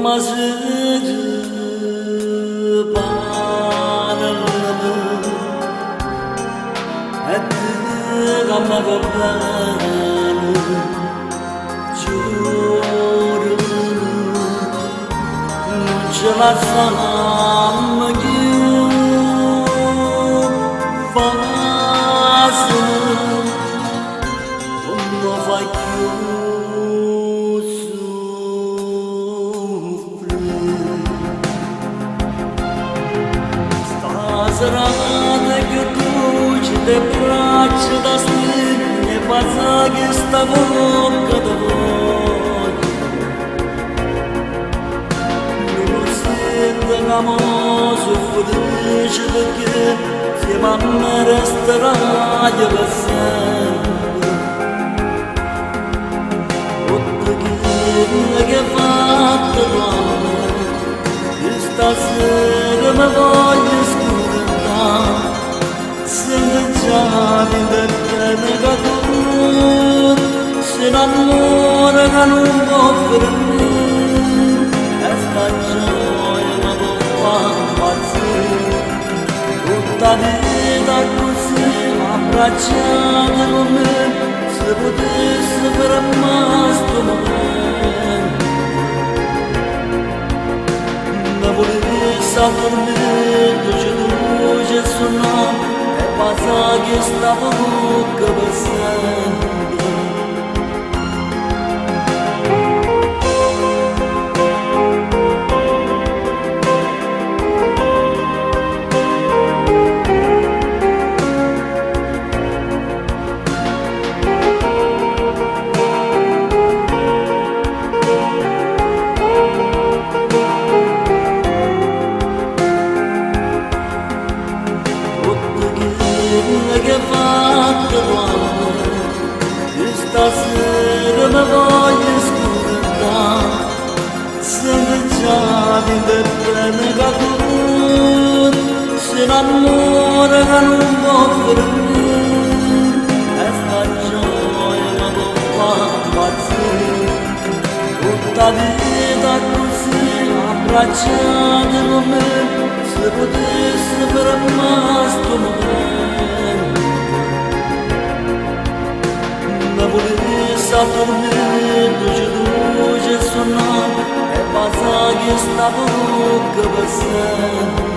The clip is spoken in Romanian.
mazıcı bağlarımı etti gamlarım çorunu muçlasam gün fazla como vai que Zrana que tu de prace da stine pasaghe sta bocca da voi non sento namoso felice perché se mamma resterà io per sempre tutto che fatto male stasera mi voglio Seni negatur se namora che non offrirmi esta gioia ma non fa impazzire tutta vita così abbracciata con me se potesse fermare sto momento ma volessi dormire c'è luce suonare Pasaghe stavo bocca per sempre che fatto l'amore stasera mi voglio scordare sento già di bene che tu se l'amore che non può fermare e sta gioia ma non fa impazzire tutta vita così abbracciata con me se potesse fermare sto momento Volessa dormire, c'è luce suonare e pasaghe sta bocca per sempre